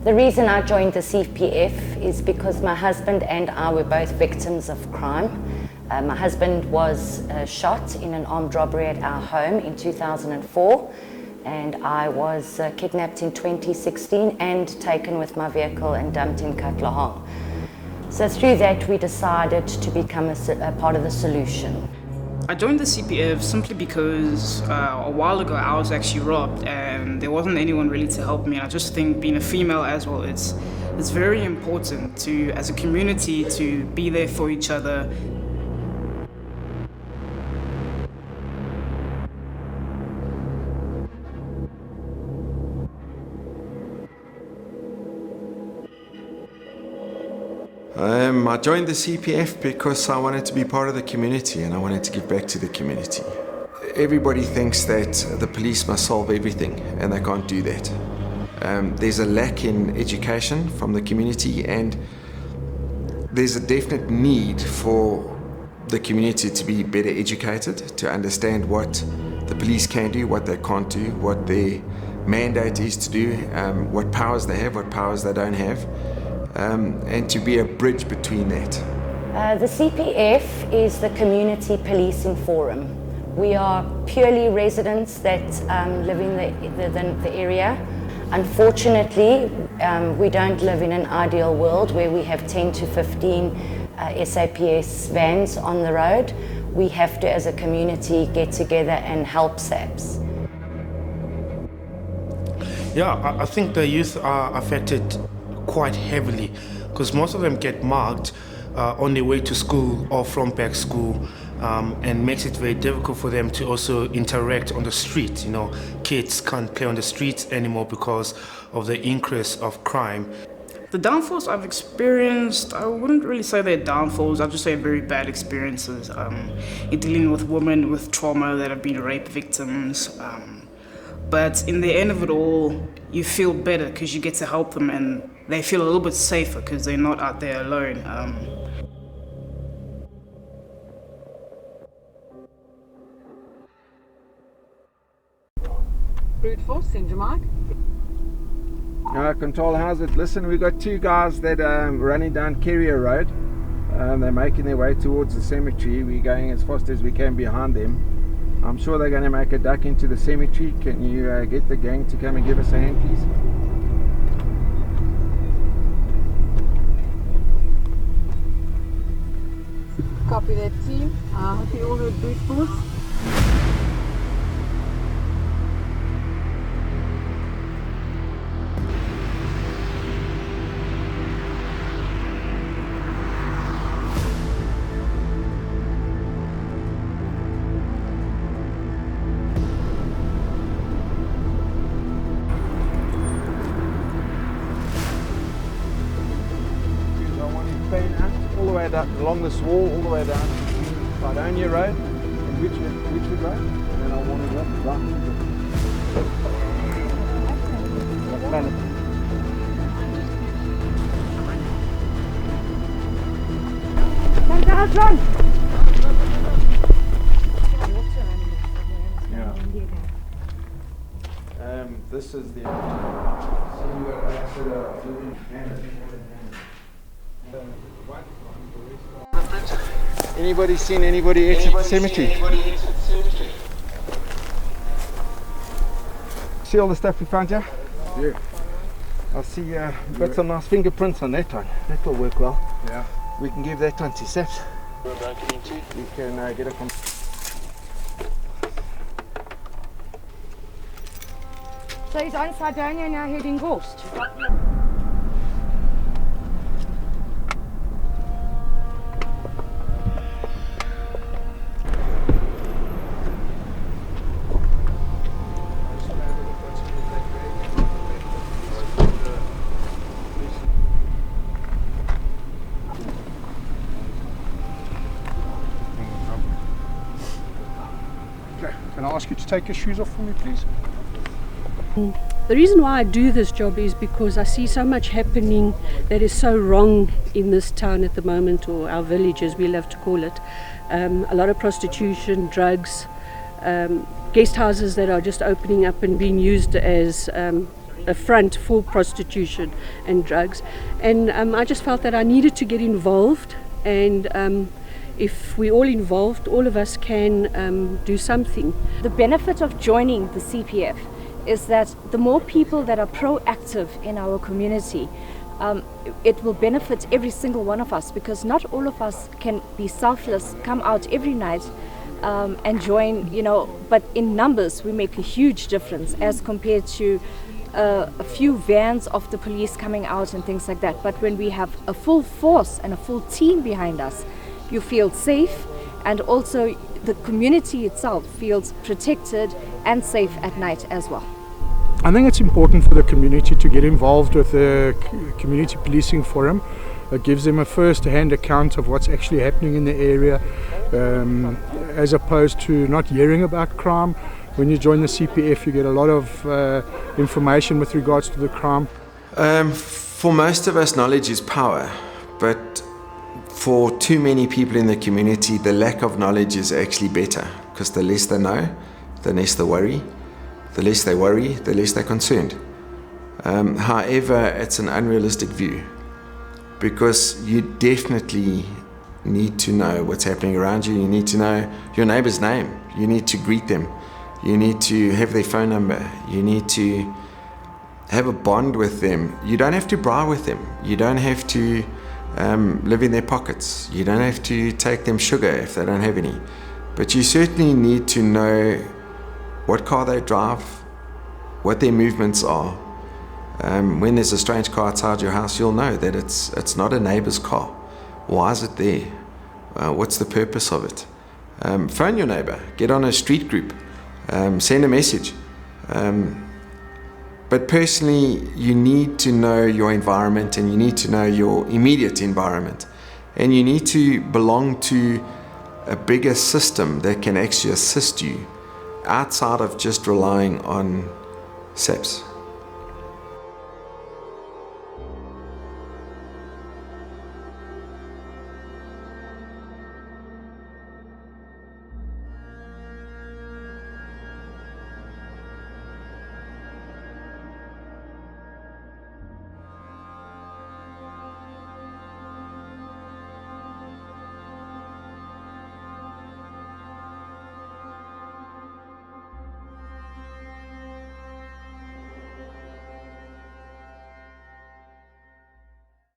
The reason I joined the CPF is because my husband and I were both victims of crime. My husband was shot in an armed robbery at our home in 2004, and I was kidnapped in 2016 and taken with my vehicle and dumped in Katlehong. So through that we decided to become a part of the solution. I joined the CPF simply because a while ago I was actually robbed and there wasn't anyone really to help me. And I just think being a female as well, it's very important to, as a community, to be there for each other. I joined the CPF because I wanted to be part of the community and I wanted to give back to the community. Everybody thinks that the police must solve everything, and they can't do that. There's a lack in education from the community, and there's a definite need for the community to be better educated, to understand what the police can do, what they can't do, what their mandate is to do, what powers they have, what powers they don't have. And to be a bridge between that. The CPF is the Community Policing Forum. We are purely residents that live in the area. Unfortunately, we don't live in an ideal world where we have 10 to 15 SAPS vans on the road. We have to, as a community, get together and help SAPS. Yeah, I think the youth are affected quite heavily because most of them get mugged on their way to school or from back school, and makes it very difficult for them to also interact on the street. You know, kids can't play on the streets anymore because of the increase of crime. The downfalls I've experienced, I wouldn't really say they're downfalls, I'd just say very bad experiences. You're dealing with women with trauma that have been rape victims. But in the end of it all, you feel better because you get to help them and they feel a little bit safer because they're not out there alone. Brute force, St. Mark. Control, how's it? Listen, we've got two guys that are running down Carrier Road. They're making their way towards the cemetery. We're going as fast as we can behind them. I'm sure they're going to make a duck into the cemetery. Can you get the gang to come and give us a hand, please? Copy that, team. Hope you all heard brute force. All the way down, along this wall, all the way down to Sidonia Road and Richard Road, and then I want to walk right to Come guys, run! Yeah. This is the Anybody seen anybody exit the cemetery? See all the stuff we found here? Yeah. I see we've got some nice fingerprints on that one. That will work well. Yeah. We can give that one to SAPS. We can get it from... So he's on Sidonia now heading Gorst. Can I ask you to take your shoes off for me, please? The reason why I do this job is because I see so much happening that is so wrong in this town at the moment, or our village as we love to call it. A lot of prostitution, drugs, guest houses that are just opening up and being used as a front for prostitution and drugs. And I just felt that I needed to get involved, and if we're all involved, all of us can do something. The benefit of joining the CPF is that the more people that are proactive in our community, it will benefit every single one of us, because not all of us can be selfless, come out every night and join, but in numbers we make a huge difference as compared to a few vans of the police coming out and things like that. But when we have a full force and a full team behind us, you feel safe, and also the community itself feels protected and safe at night as well. I think it's important for the community to get involved with the Community Policing Forum. It gives them a first-hand account of what's actually happening in the area, as opposed to not hearing about crime. When you join the CPF, you get a lot of information with regards to the crime. For most of us, knowledge is power, but for too many people in the community, the lack of knowledge is actually better, because the less they know, the less they worry. The less they worry, the less they're concerned. However, it's an unrealistic view, because you definitely need to know what's happening around you. You need to know your neighbor's name. You need to greet them. You need to have their phone number. You need to have a bond with them. You don't have to bribe with them. You don't have to live in their pockets. You don't have to take them sugar if they don't have any. But you certainly need to know what car they drive, what their movements are. When there's a strange car outside your house, you'll know that it's not a neighbor's car. Why is it there? What's the purpose of it? Phone your neighbor, get on a street group, send a message. But personally, you need to know your environment, and you need to know your immediate environment. And you need to belong to a bigger system that can actually assist you, outside of just relying on SAPS.